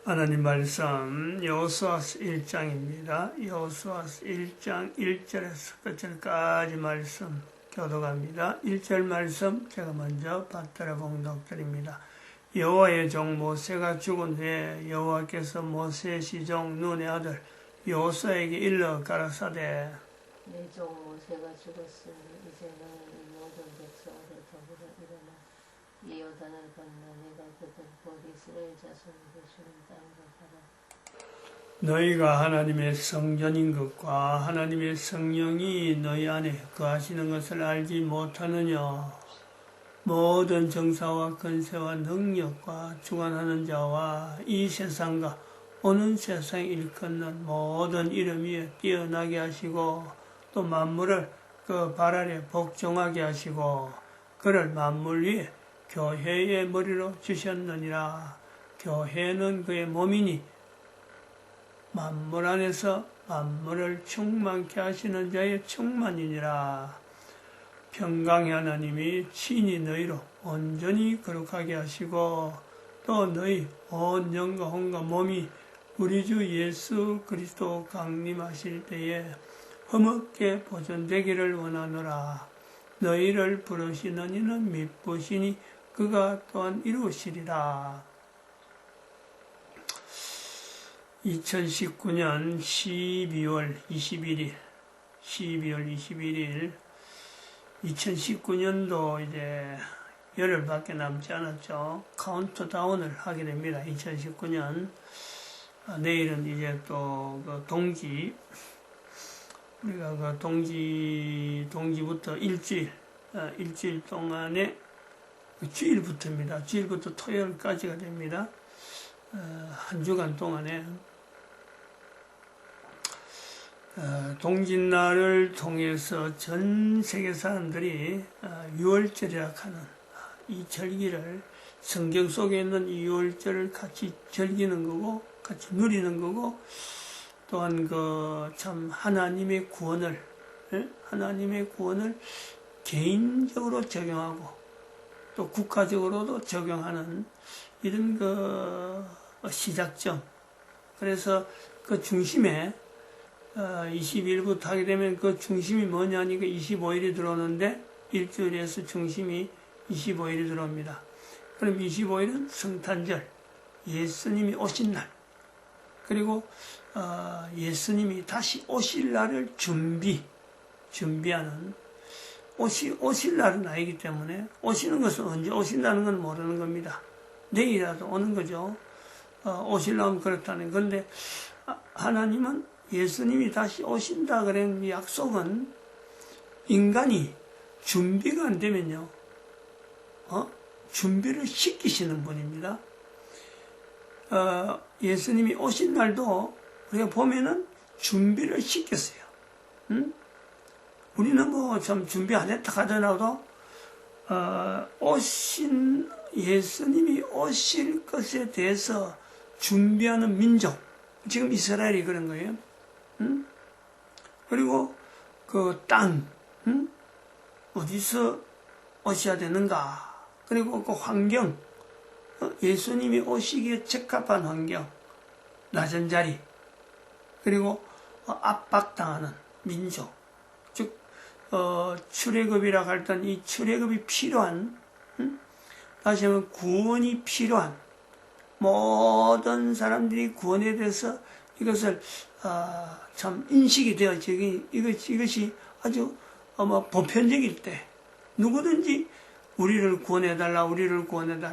하나님 말씀 여호수아서 1장입니다. 여호수아서 1장 1절에서 끝절까지 말씀 교독합니다. 1절 말씀 제가 먼저 받들어 봉독드립니다. 여호와의 종 모세가 죽은 후에 여호와께서 모세의 시종 눈의 아들 여호수아에게 일러 가라사대 내 종 모세가 죽었으니 이제는 이 모든 백성을 더불어 일어나 이 요단을 건너 내가 그들 곧 이스라엘 자손이 거주는 땅으로 가라. 너희가 하나님의 성전인 것과 하나님의 성령이 너희 안에 거하시는 것을 알지 못하느냐. 모든 정사와 권세와 능력과 주관하는 자와 이 세상과 오는 세상 일컫는 모든 이름 위에 뛰어나게 하시고 또 만물을 그 발 아래 복종하게 하시고 그를 만물 위에 교회의 머리로 주셨느니라. 교회는 그의 몸이니 만물 안에서 만물을 충만케 하시는 자의 충만이니라. 평강의 하나님이 친히 너희로 온전히 거룩하게 하시고 또 너희 온 영과 혼과 몸이 우리 주 예수 그리스도 강림하실 때에 흠없게 보존되기를 원하노라. 너희를 부르시는 이는 미쁘시니 그가 또한 이루시리라. 2019년 12월 21일 2019년도 이제 열흘밖에 남지 않았죠. 카운트다운을 하게 됩니다. 2019년 내일은 이제 또 그 동지 우리가 그 동지부터 일주일 동안에 주일부터입니다. 주일부터 토요일까지가 됩니다. 한 주간 동안에 동짓날을 통해서 전 세계 사람들이 유월절이라 하는 이 절기를 성경 속에 있는 이 유월절을 같이 즐기는 거고 같이 누리는 거고 또한 그 참 하나님의 구원을 개인적으로 적용하고 또 국가적으로도 적용하는 이런 그 시작점. 그래서 그 중심에 20일부터 하게 되면 그 중심이 뭐냐니까 25일이 들어오는데 일주일에서 중심이 25일이 들어옵니다. 그럼 25일은 성탄절, 예수님이 오신 날. 그리고 예수님이 다시 오실 날을 준비하는 오실 날은 아니기 때문에 오시는 것은 언제 오신다는 건 모르는 겁니다. 내일이라도 오는 거죠. 오시려면 그렇다는 건데 하나님은 예수님이 다시 오신다 그런 이 약속은 인간이 준비가 안 되면요. 준비를 시키시는 분입니다. 예수님이 오신 날도 우리가 보면은 준비를 시켰어요. 우리는 뭐 좀 준비 안 했다 하더라도 예수님이 오실 것에 대해서 준비하는 민족, 지금 이스라엘이 그런 거예요. 그리고 그 땅, 어디서 오셔야 되는가? 그리고 그 환경, 예수님이 오시기에 적합한 환경, 낮은 자리, 그리고 압박당하는 민족, 즉 출애굽이라고 할 땐 이 출애굽이 필요한, 다시 하면 구원이 필요한 모든 사람들이 구원에 대해서 이것을 참 인식이 되어져 이것이 아주 보편적일 때 누구든지 우리를 구원해달라,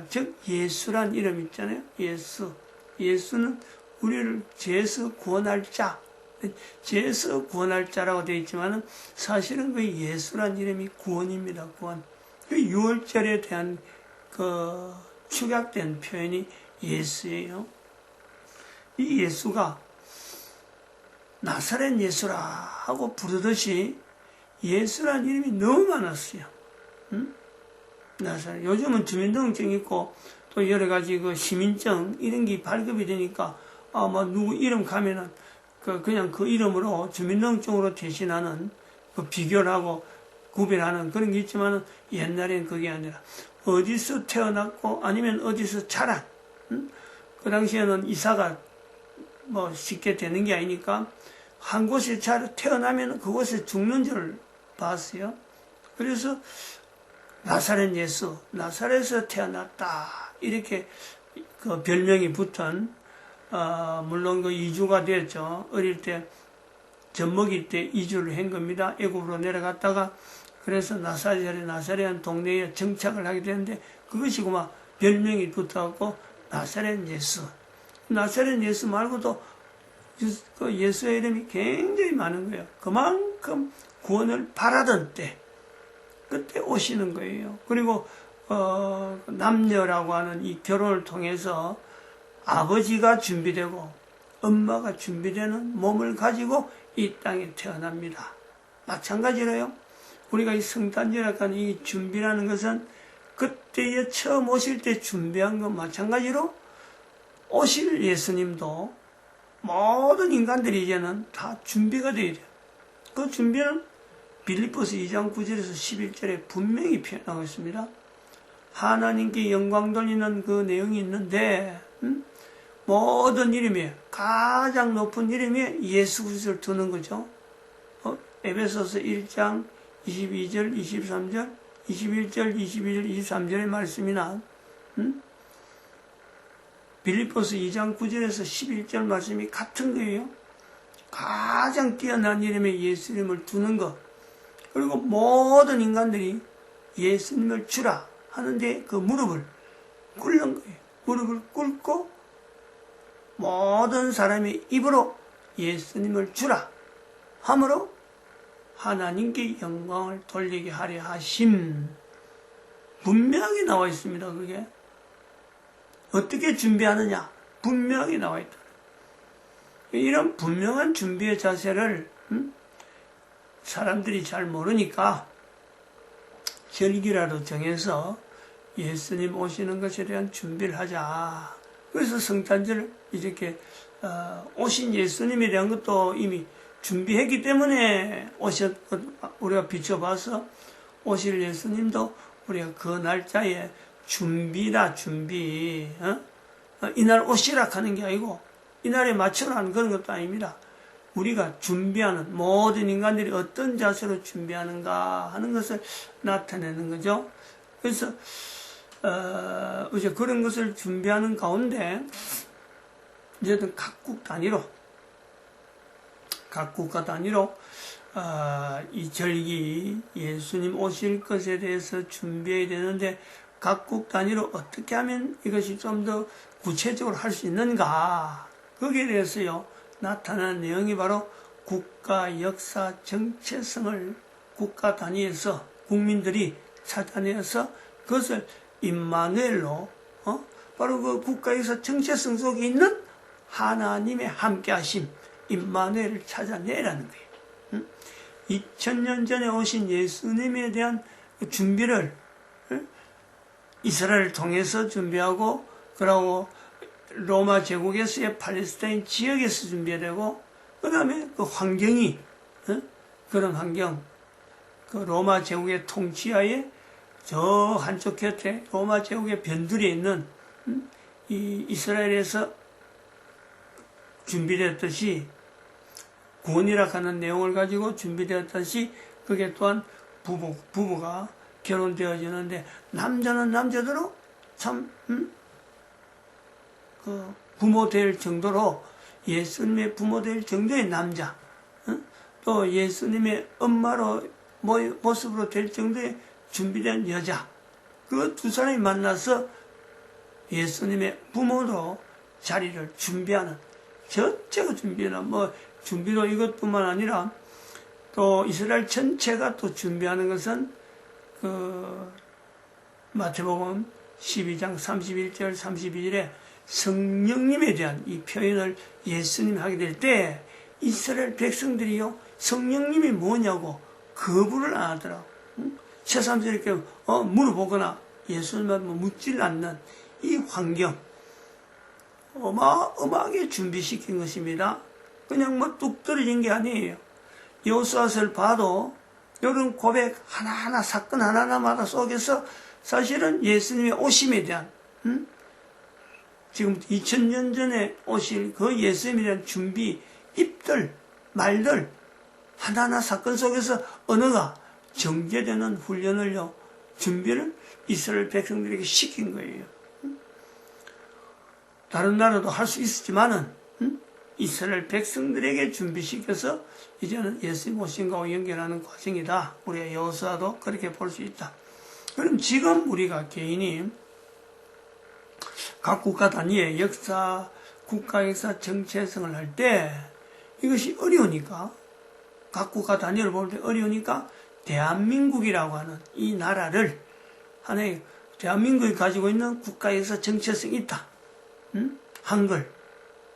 즉 예수란 이름 있잖아요. 예수는 우리를 죄에서 구원할 자, 죄에서 구원할 자라고 되어 있지만은 사실은 그 예수란 이름이 구원입니다. 구원. 그 유월절에 대한 그 축약된 표현이 예수예요. 이 예수가 나사렛 예수라 하고 부르듯이 예수란 이름이 너무 많았어요. 나사렛. 요즘은 주민등록증 있고 또 여러 가지 그 시민증 이런 게 발급이 되니까 누구 이름 가면은 그냥 그 이름으로 주민등록증으로 대신하는 그 비교를 하고 구별하는 그런 게 있지만은 옛날엔 그게 아니라 어디서 태어났고 아니면 어디서 자란 그 당시에는 이사가 뭐 쉽게 되는 게 아니니까 한 곳에 잘 태어나면 그곳에 죽는 줄 봤어요. 그래서 나사렛 예수, 나사렛에서 태어났다 이렇게 그 별명이 붙은 물론 그 이주가 되었죠. 어릴 때 젖먹일 때 이주를 한 겁니다. 애굽으로 내려갔다가 그래서 나사렛 동네에 정착을 하게 되는데 그것이 그만 별명이 붙어갖고 나사렛 예수. 나사렛 예수 말고도 그 예수의 이름이 굉장히 많은 거예요. 그만큼 구원을 바라던 때 그때 오시는 거예요. 그리고 남녀라고 하는 이 결혼을 통해서 아버지가 준비되고 엄마가 준비되는 몸을 가지고 이 땅에 태어납니다. 마찬가지로요. 우리가 이 성탄절이라고 하는 이 준비라는 것은 그때에 처음 오실 때 준비한 것 마찬가지로 오실 예수님도 모든 인간들이 이제는 다 준비가 되어야 돼요. 그 준비는 빌립보서 2장 9절에서 11절에 분명히 표현하고 있습니다. 하나님께 영광 돌리는 그 내용이 있는데 모든 이름에 가장 높은 이름에 예수 그리스도를 두는 거죠. 에베소서 1장 22절, 23절, 21절, 22절, 23절의 말씀이나 빌립보서 2장 9절에서 11절 말씀이 같은 거예요. 가장 뛰어난 이름에 예수 이름을 두는 것. 그리고 모든 인간들이 예수님을 주라 하는데 그 무릎을 꿇는 거예요. 무릎을 꿇고 모든 사람의 입으로 예수님을 주라 함으로 하나님께 영광을 돌리게 하려 하심. 분명히 나와 있습니다. 그게 어떻게 준비하느냐 분명히 나와 있다. 이런 분명한 준비의 자세를 사람들이 잘 모르니까 절기라도 정해서 예수님 오시는 것에 대한 준비를 하자. 그래서 성탄절 이렇게 오신 예수님에 대한 것도 이미 준비했기 때문에 우리가 비춰봐서 오실 예수님도 우리가 그 날짜에 준비다 준비. 이날 오시라 하는 게 아니고 이날에 맞춰라 하는 그런 것도 아닙니다. 우리가 준비하는 모든 인간들이 어떤 자세로 준비하는가 하는 것을 나타내는 거죠. 그래서 이제 그런 것을 준비하는 가운데 이제는 각 국가 단위로 이 절기 예수님 오실 것에 대해서 준비해야 되는데 각국 단위로 어떻게 하면 이것이 좀 더 구체적으로 할 수 있는가 거기에 대해서요 나타나는 내용이 바로 국가 역사 정체성을 국가 단위에서 국민들이 찾아내서 그것을 임마누엘로 바로 그 국가 역사 정체성 속에 있는 하나님의 함께하심 임마누엘을 찾아내라는 거예요. 2000년 전에 오신 예수님에 대한 준비를 이스라엘을 통해서 준비하고 그러고 로마 제국에서의 팔레스타인 지역에서 준비되고 그 다음에 그 환경이 그런 환경 그 로마 제국의 통치하에 저 한쪽 곁에 로마 제국의 변두리에 있는 이 이스라엘에서 준비되었듯이 구원이라 하는 내용을 가지고 준비되었듯이 그게 또한 부부가 결혼되어지는데 남자는 남자대로 참 그 부모 될 정도로 예수님의 부모 될 정도의 남자 또 예수님의 엄마로 모습으로 될 정도의 준비된 여자 그 두 사람이 만나서 예수님의 부모로 자리를 준비하는 전체가 준비하는 준비로 이것뿐만 아니라 또 이스라엘 전체가 또 준비하는 것은 그 마태복음 12장 31절 32절에 성령님에 대한 이 표현을 예수님이 하게 될 때 이스라엘 백성들이요 성령님이 뭐냐고 거부를 안 하더라고. 새삼스럽게 이렇게 물어보거나 예수님을 묻질 않는 이 환경 어마어마하게 준비시킨 것입니다. 그냥 뚝 떨어진 게 아니에요. 여호수아서를 봐도 이런 고백 하나하나 사건 하나하나마다 속에서 사실은 예수님의 오심에 대한 지금 2000년 전에 오실 그 예수님에 대한 준비, 입들, 말들, 하나하나 사건 속에서 언어가 정제되는 훈련을요, 준비를 이스라엘 백성들에게 시킨 거예요. 다른 나라도 할 수 있었지만은, 이스라엘 백성들에게 준비시켜서 이제는 예수님 오신 거와 연결하는 과정이다. 우리의 여호수아도 그렇게 볼 수 있다. 그럼 지금 우리가 개인이 각 국가 단위의 역사, 국가 역사 정체성을 할 때 이것이 어려우니까, 각 국가 단위를 볼 때 어려우니까 대한민국이라고 하는 이 나라를 하나의 대한민국이 가지고 있는 국가 역사 정체성이 있다. 한글.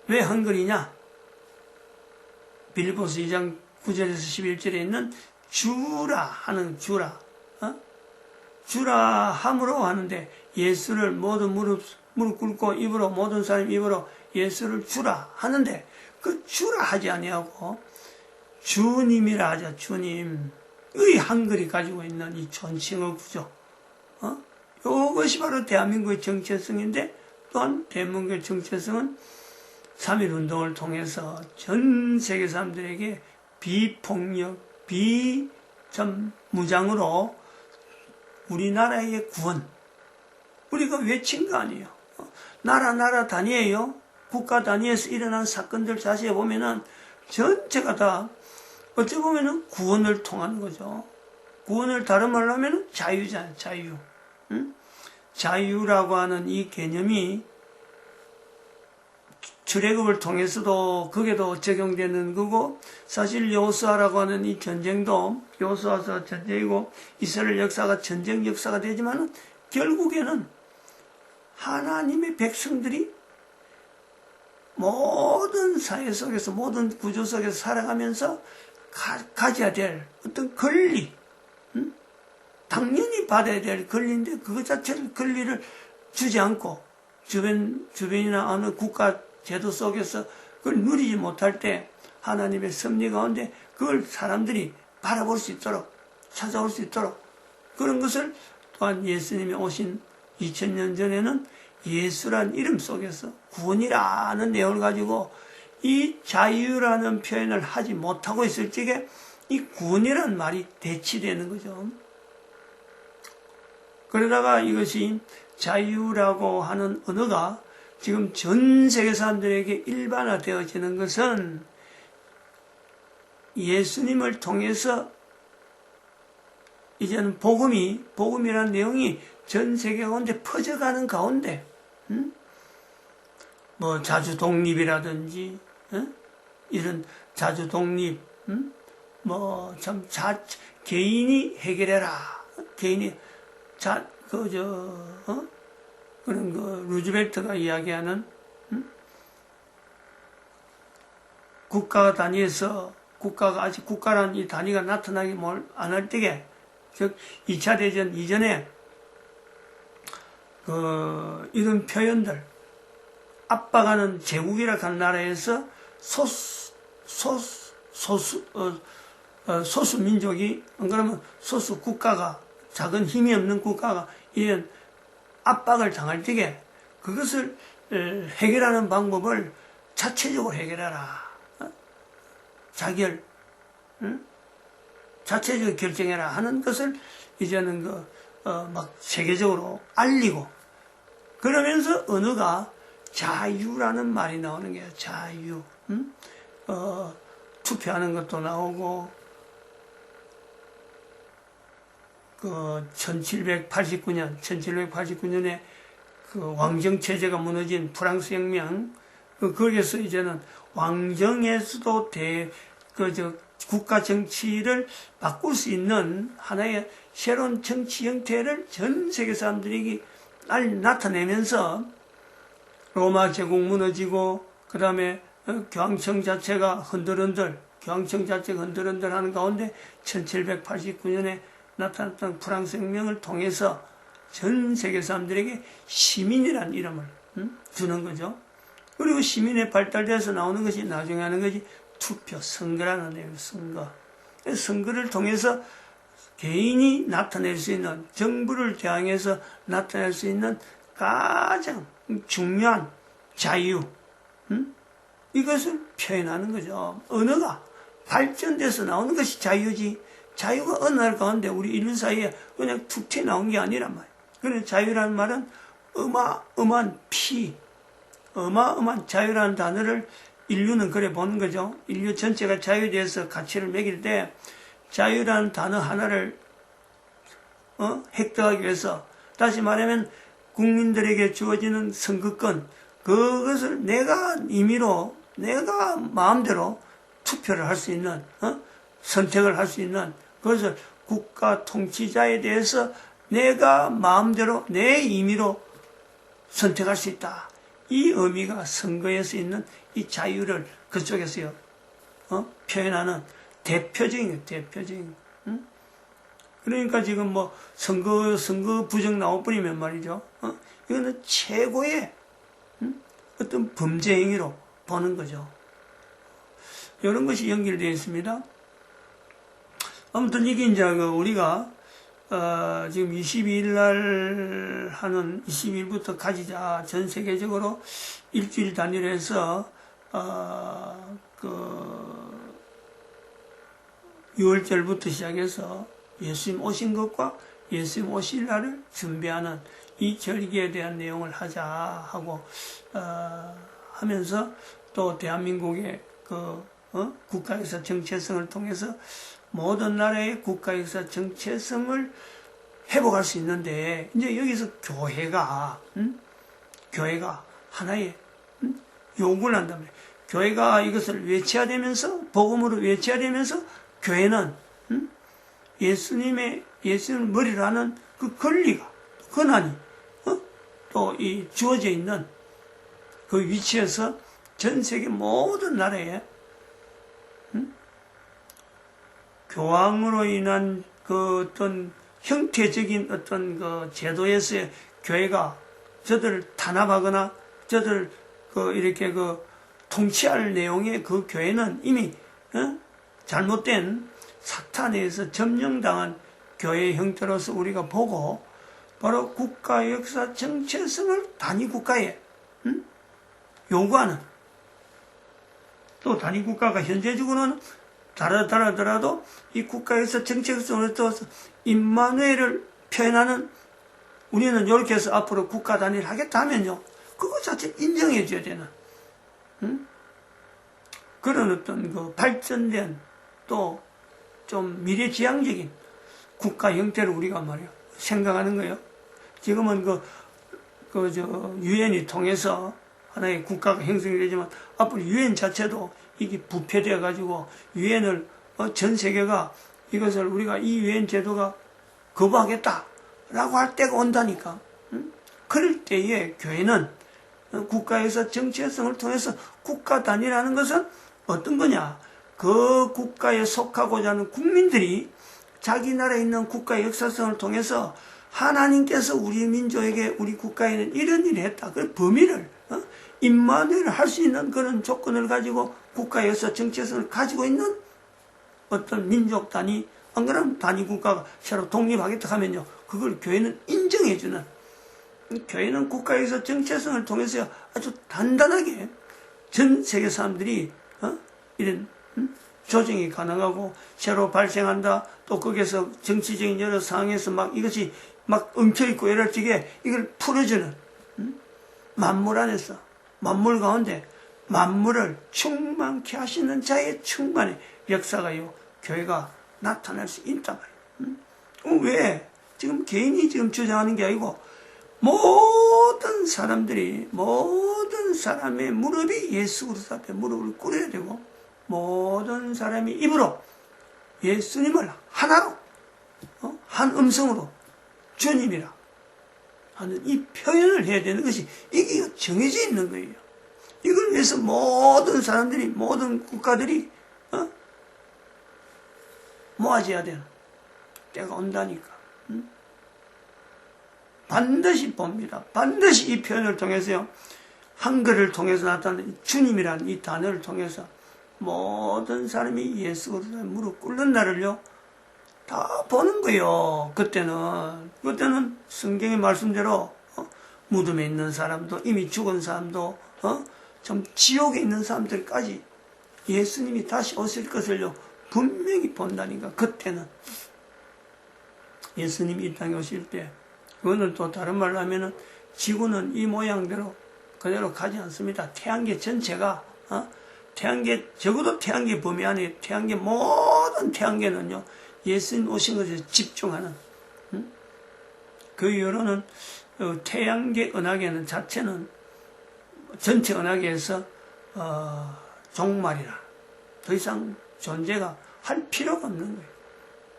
왜 한글이냐? 빌립보서 2장 9절에서 11절에 있는 주라 하는 주라. 주라 함으로 하는데 예수를 모든 무릎 꿇고 입으로 모든 사람 입으로 예수를 주라 하는데 그 주라 하지 아니하고 주님이라 하자. 주님의 한글이 가지고 있는 이 존칭어 구조. 이것이 바로 대한민국의 정체성인데 또한 대한민국의 정체성은 3.1운동을 통해서 전 세계 사람들에게 비폭력, 무장으로 우리나라의 구원, 우리가 외친 거 아니에요. 나라 단위예요. 국가 단위에서 일어난 사건들 자세히 보면은 전체가 다 어찌 보면은 구원을 통하는 거죠. 구원을 다른 말로 하면은 자유잖아요. 자유. 자유라고 하는 이 개념이 출애굽을 통해서도 그게도 적용되는 거고, 사실 여호수아라고 하는 이 전쟁도 여호수아서 전쟁이고 이스라엘 역사가 전쟁 역사가 되지만 결국에는 하나님의 백성들이 모든 사회 속에서 모든 구조 속에서 살아가면서 가져야 될 어떤 권리, 당연히 받아야 될 권리인데 그것 자체를 권리를 주지 않고 주변이나 어느 국가 제도 속에서 그걸 누리지 못할 때 하나님의 섭리 가운데 그걸 사람들이 바라볼 수 있도록 찾아올 수 있도록 그런 것을 또한 예수님이 오신 2000년 전에는 예수란 이름 속에서 구원이라는 내용을 가지고 이 자유라는 표현을 하지 못하고 있을 적에 이 구원이라는 말이 대치되는 거죠. 그러다가 이것이 자유라고 하는 언어가 지금 전 세계 사람들에게 일반화되어지는 것은 예수님을 통해서 이제는 복음이라는 내용이 전 세계 가운데 퍼져가는 가운데, 뭐 자주 독립이라든지, 이런 자주 독립, 뭐 참 개인이 해결해라, 그런 루즈벨트가 이야기하는 국가 단위에서 아직 국가라는 이 단위가 나타나기 안 할 때에, 즉 2차 대전 이전에 이런 표현들, 압박하는 제국이라 한 나라에서 소수 민족이, 안 그러면 소수 국가가, 작은 힘이 없는 국가가 이런 압박을 당할 적에 그것을 해결하는 방법을 자체적으로 해결해라. 자체적으로 결정해라 하는 것을 이제는 막 세계적으로 알리고, 그러면서 언어가 자유라는 말이 나오는 거예요. 자유. 투표하는 것도 나오고, 1789년에 그 왕정체제가 무너진 프랑스 혁명, 거기에서 이제는 왕정에서도 국가 정치를 바꿀 수 있는 하나의 새로운 정치 형태를 전 세계 사람들에게 나타내면서 로마 제국 무너지고, 그 다음에 교황청 자체가 흔들흔들 하는 가운데 1789년에 나타났던 프랑스 혁명을 통해서 전 세계 사람들에게 시민이라는 이름을 주는 거죠. 그리고 시민의 발달돼서 나오는 것이 나중에 하는 것이 투표, 선거라는 내용, 선거. 선거를 통해서 개인이 나타낼 수 있는, 정부를 대항해서 나타낼 수 있는 가장 중요한 자유, 이것을 표현하는 거죠. 언어가 발전돼서 나오는 것이 자유지. 자유가 어느 날 가운데 우리 인류 사이에 그냥 툭 튀어나온 게 아니란 말이에요. 그래서 자유라는 말은 어마어마한 어마어마한 자유라는 단어를 인류는 그래 보는 거죠. 인류 전체가 자유에 대해서 가치를 매길 때 자유라는 단어 하나를 획득하기 위해서, 다시 말하면 국민들에게 주어지는 선거권, 그것을 내가 임의로 내가 마음대로 투표를 할 수 있는, 선택을 할 수 있는, 그것을 국가 통치자에 대해서 내가 마음대로 내 임의로 선택할 수 있다. 이 의미가 선거에서 있는 이 자유를 그쪽에서요 표현하는 대표적인. 그러니까 지금 뭐 선거 부정 나올 뿐이면 말이죠. 이거는 최고의 어떤 범죄 행위로 보는 거죠. 이런 것이 연결되어 있습니다. 아무튼 이게 이제 우리가 지금 22일 날 하는 22일부터 가지자 전 세계적으로 일주일 단위로 해서 6월절부터 시작해서 예수님 오신 것과 예수님 오실 날을 준비하는 이 절기에 대한 내용을 하자 하고 하면서 또 대한민국의 국가역사 정체성을 통해서 모든 나라의 국가역사 정체성을 회복할 수 있는데, 이제 여기서 교회가 하나의 요구를 한단 말이에요. 교회가 이것을 외쳐야 되면서, 복음으로 외쳐야 되면서, 교회는 예수님을 머리로 하는 그 권리가, 권한이 또 이 주어져 있는 그 위치에서 전 세계 모든 나라에 교황으로 인한 그 어떤 형태적인 어떤 그 제도에서의 교회가 저들을 탄압하거나 저들을 이렇게 통치할 내용의 그 교회는 이미 잘못된 사탄에 의해서 점령당한 교회 형태로서 우리가 보고, 바로 국가 역사 정체성을 단위 국가에 요구하는, 또 단위 국가가 현재적으로는 다르더라도 이 국가에서 정체성을 떠서 임마누엘을 표현하는, 우리는 이렇게 해서 앞으로 국가 단위를 하겠다 하면요, 그것 자체 인정해 줘야 되는 그런 어떤 발전된 또 좀 미래지향적인 국가 형태를 우리가 말이야 생각하는 거예요. 지금은 유엔이 통해서 하나의 국가가 형성이 되지만, 앞으로 유엔 자체도 이게 부패되어 가지고 유엔을 전 세계가 이것을 우리가 이 유엔 제도가 거부하겠다라고 할 때가 온다니까. 그럴 때에 교회는 국가에서 정체성을 통해서 국가 단위라는 것은 어떤 거냐? 그 국가에 속하고자 하는 국민들이 자기 나라에 있는 국가의 역사성을 통해서 하나님께서 우리 민족에게, 우리 국가에는 이런 일을 했다. 그 범위를, 임마누엘을 할 수 있는 그런 조건을 가지고 국가의 역사 정체성을 가지고 있는 어떤 민족 단위, 안 그러면 단위 국가가 새로 독립하겠다 하면요, 그걸 교회는 인정해주는, 교회는 국가에서 정체성을 통해서 아주 단단하게 전 세계 사람들이 이런 조정이 가능하고, 새로 발생한다, 또 거기에서 정치적인 여러 상황에서 이것이 엉켜있고 이럴 적에 이걸 풀어주는, 만물 안에서, 만물 가운데 만물을 충만케 하시는 자의 충만의 역사가요, 교회가 나타날 수 있단 말이에요. 왜? 지금 개인이 지금 주장하는 게 아니고, 모든 사람의 무릎이 예수 그리스도 앞에 무릎을 꿇어야 되고, 모든 사람이 입으로 예수님을 하나로, 한 음성으로 주님이라 하는 이 표현을 해야 되는 것이, 이게 정해져 있는 거예요. 이걸 위해서 모든 사람들이, 모든 국가들이 모아져야 되는 때가 온다니까. 반드시 봅니다. 반드시 이 표현을 통해서요, 한글을 통해서 나타나는 주님이라는 이 단어를 통해서 모든 사람이 예수 그리스도의 무릎 꿇는 날을요, 다 보는 거예요. 그때는 성경의 말씀대로 무덤에 있는 사람도, 이미 죽은 사람도, 좀 지옥에 있는 사람들까지 예수님이 다시 오실 것을요, 분명히 본다니까. 그때는 예수님이 이 땅에 오실 때, 그거는 또 다른 말로 하면은 지구는 이 모양대로 그대로 가지 않습니다. 태양계 전체가, 태양계, 적어도 태양계 범위 안에 태양계, 모든 태양계는요, 예수님 오신 것에 집중하는, 그 이후로는 태양계 은하계는 자체는 전체 은하계에서 종말이라 더 이상 존재가 할 필요가 없는 거예요.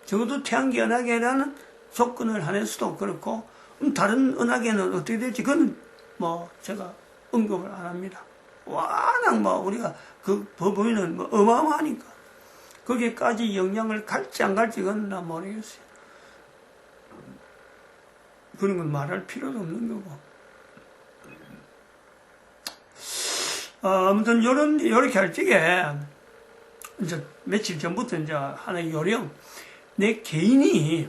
적어도 태양계 은하계라는 조건을 한해서도 그렇고, 다른 은하계는 어떻게 될지 그건 뭐 제가 언급을 안 합니다. 워낙 뭐 우리가 그 범위는 뭐 어마어마하니까 거기까지 영향을 갈지 안 갈지 그건 나 모르겠어요. 그런 건 말할 필요도 없는 거고. 아무튼 요렇게 할 적에 이제 며칠 전부터 이제 하나의 요령, 내 개인이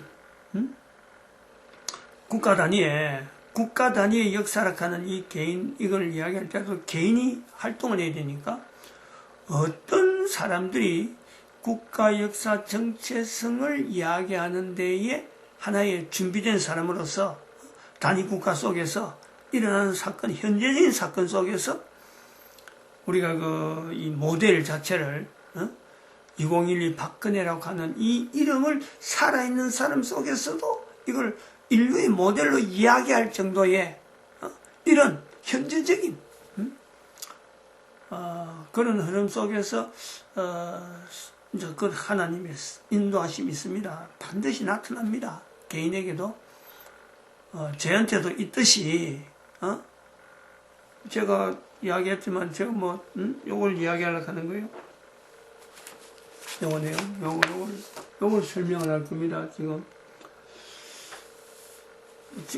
국가 단위의 역사락하는 이 개인, 이걸 이야기할 때도 개인이 활동을 해야 되니까 어떤 사람들이 국가 역사 정체성을 이야기하는 데에 하나의 준비된 사람으로서 단위 국가 속에서 일어나는 사건, 현재적인 사건 속에서 우리가 이 모델 자체를 2012 박근혜라고 하는 이 이름을 살아있는 사람 속에서도 이걸 인류의 모델로 이야기할 정도의 이런 현재적인 그런 흐름 속에서 이제 그 하나님의 인도하심이 있습니다. 반드시 나타납니다. 개인에게도 저한테도 있듯이 제가 이야기했지만 제가 뭐 요걸 이야기하려고 하는 거예요. 요거네요. 요걸 설명을 할 겁니다. 지금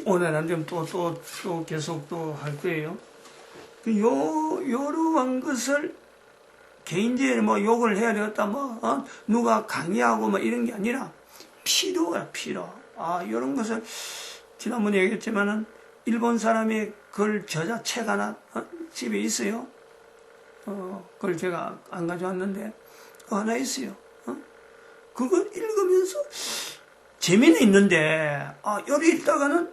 오늘 안 되면 또 계속 또 할 거예요. 요러한 것을 개인적으로 뭐 욕을 해야 되겠다, 누가 강의하고 뭐 이런 게 아니라 필요야, 필요. 요런 것을 지난번에 얘기했지만은 일본 사람의 글 저자 책 하나 집에 있어요. 그걸 제가 안 가져왔는데 하나 있어요. 그걸 읽으면서 재미는 있는데 여기 있다가는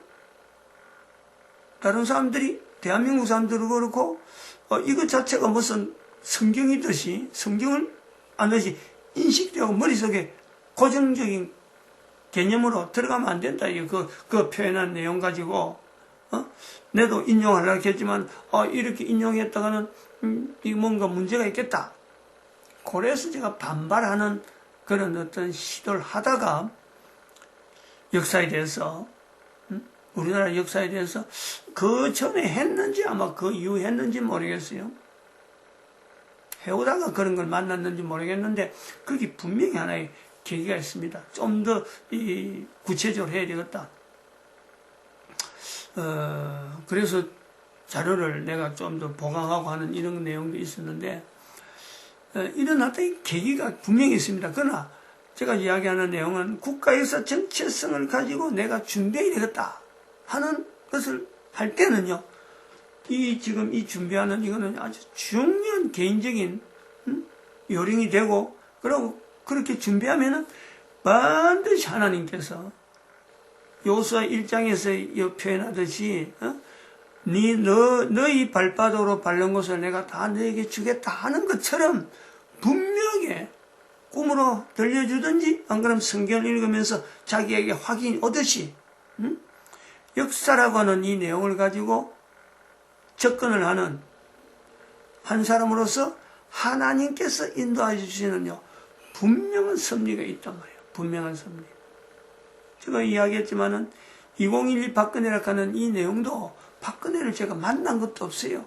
다른 사람들이 대한민국 사람들도 그렇고 이것 자체가 무슨 성경이듯이 성경을 안듯이 인식되고 머릿속에 고정적인 개념으로 들어가면 안 된다. 그 표현한 내용 가지고 내도 인용하려고 했지만 이렇게 인용했다가는 이 뭔가 문제가 있겠다. 그래서 제가 반발하는 그런 어떤 시도를 하다가 역사에 대해서 우리나라 역사에 대해서 그 전에 했는지 아마 그 이후에 했는지 모르겠어요. 해오다가 그런 걸 만났는지 모르겠는데 그게 분명히 하나의 계기가 있습니다. 좀 더 구체적으로 해야 되겠다. 그래서 자료를 내가 좀 더 보강하고 하는 이런 내용도 있었는데 일어났던 계기가 분명히 있습니다. 그러나 제가 이야기하는 내용은 국가역사 정체성을 가지고 내가 준비해야 되겠다 하는 것을 할 때는요, 지금 이 준비하는 이거는 아주 중요한 개인적인 요령이 되고, 그리고 그렇게 준비하면은 반드시 하나님께서 요수아 1장에서 표현하듯이 너희 발바닥으로 밟는 것을 내가 다 너에게 주겠다 하는 것처럼 분명하게 꿈으로 들려주든지 안 그러면 성경을 읽으면서 자기에게 확인이 오듯이 역사라고 하는 이 내용을 가지고 접근을 하는 한 사람으로서 하나님께서 인도해 주시는요 분명한 섭리가 있단 말이에요. 분명한 섭리. 제가 이야기했지만은 2012 박근혜라고 하는 이 내용도 박근혜를 제가 만난 것도 없어요.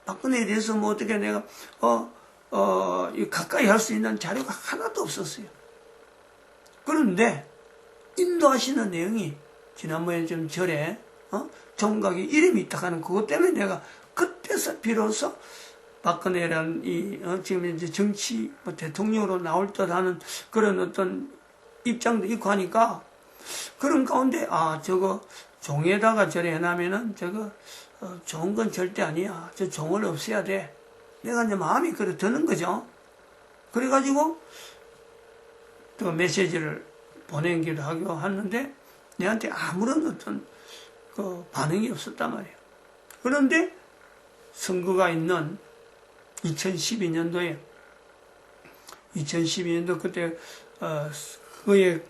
박근혜에 대해서 뭐 어떻게 내가 가까이 할 수 있는 자료가 하나도 없었어요. 그런데 인도하시는 내용이 지난번에 좀 절에 종각에 이름이 있다 하는 그것 때문에 내가 그때서 비로소 박근혜라는 지금 이제 정치 대통령으로 나올 듯하는 그런 어떤 입장도 있고 하니까 그런 가운데 저거 종에다가 저래 해놓으면은 저거 좋은 건 절대 아니야. 저 종을 없애야 돼. 내가 이제 마음이 그래 드는 거죠. 그래가지고 또 메시지를 보내기도 하고 하는데 내한테 아무런 어떤 그 반응이 없었단 말이에요. 그런데 선거가 있는 2012년도 그때 그의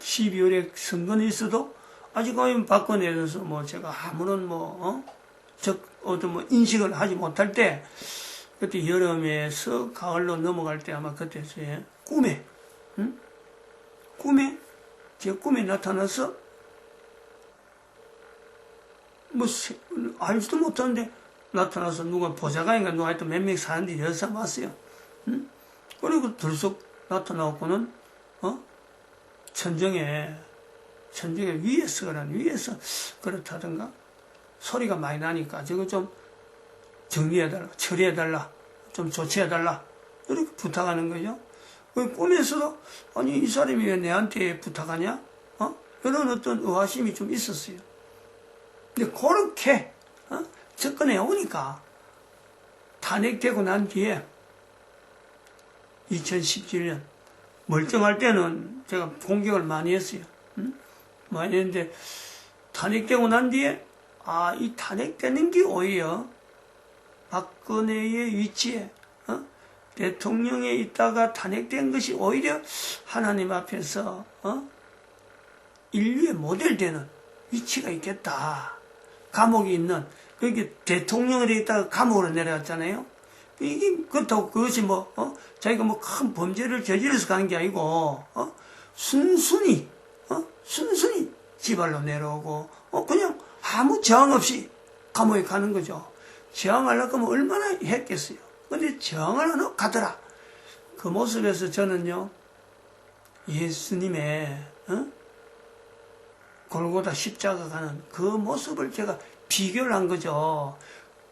12월에 선거는 있어도 아직 박근혜에 대해서 뭐 제가 아무런 어떤 인식을 하지 못할 때 그때 여름에서 가을로 넘어갈 때 아마 그때 제 꿈에 제 꿈에 나타나서 뭐 알지도 못하는데 나타나서 누가 보좌관인가 누가 하여튼 몇 명 사람들이 여기서 왔어요. 그리고 들썩 나타나고는 천정에 위에서 그렇다든가 소리가 많이 나니까 저거 좀 정리해달라, 처리해달라, 좀 조치해달라 이렇게 부탁하는 거죠. 그 꿈에서도 아니 이 사람이 왜 내한테 부탁하냐? 이런 어떤 의아심이 좀 있었어요. 근데 그렇게 접근해 오니까 탄핵되고 난 뒤에 2017년 멀쩡할 때는 제가 공격을 많이 했어요. 많이 했는데 탄핵되고 난 뒤에 이 탄핵되는 게 오히려 박근혜의 위치에 대통령에 있다가 탄핵된 것이 오히려 하나님 앞에서 인류의 모델되는 위치가 있겠다. 감옥에 있는 그게 대통령에 있다가 감옥으로 내려갔잖아요. 이게 그렇다고 그것이 자기가 큰 범죄를 저질러서 가는 게 아니고 순순히 지발로 내려오고 그냥 아무 저항 없이 감옥에 가는 거죠. 저항하려고 하면 얼마나 했겠어요. 근데 저항을 안 하고 가더라. 그 모습에서 저는요 예수님의 골고다 십자가 가는 그 모습을 제가 비교를 한 거죠.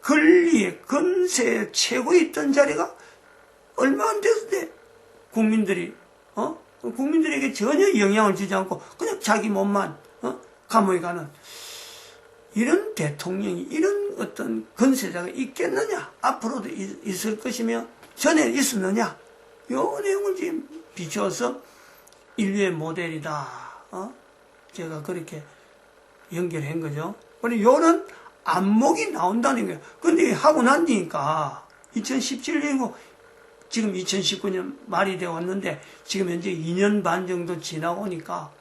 권리의 근세의 최고에 있던 자리가 얼마 안 됐는데 국민들에게 전혀 영향을 주지 않고 그냥 자기 몸만 감옥에 가는 이런 대통령이 이런 어떤 근세자가 있겠느냐, 앞으로도 있을 것이며 전에 있었느냐, 요 내용을 지금 비춰서 인류의 모델이다. 제가 그렇게 연결한 거죠. 그리고 요런 안목이 나온다는 거예요. 근데 하고 난 뒤니까 2017년이고 지금 2019년 말이 되어 왔는데 지금 현재 2년 반 정도 지나고 오니까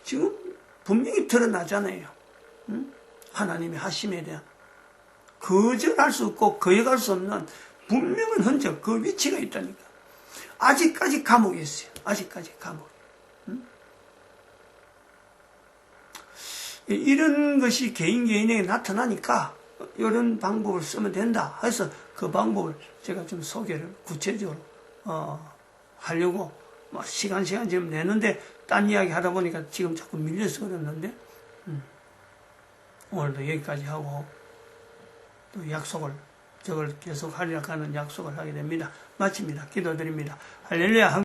지금 분명히 드러나잖아요. 하나님의 하심에 대한 거절할 수 없고 거역할 수 없는 분명한 흔적, 그 위치가 있다니까. 아직까지 감옥에 있어요. 아직까지 감옥에. 이런 것이 개인에게 나타나니까 이런 방법을 쓰면 된다 해서 그 방법을 제가 좀 소개를 구체적으로 하려고 시간 지금 내는데 딴 이야기 하다 보니까 지금 자꾸 밀려서 그랬는데 오늘도 여기까지 하고 또 약속을 저걸 계속 하려고 하는 약속을 하게 됩니다. 마칩니다. 기도드립니다. 할렐루야.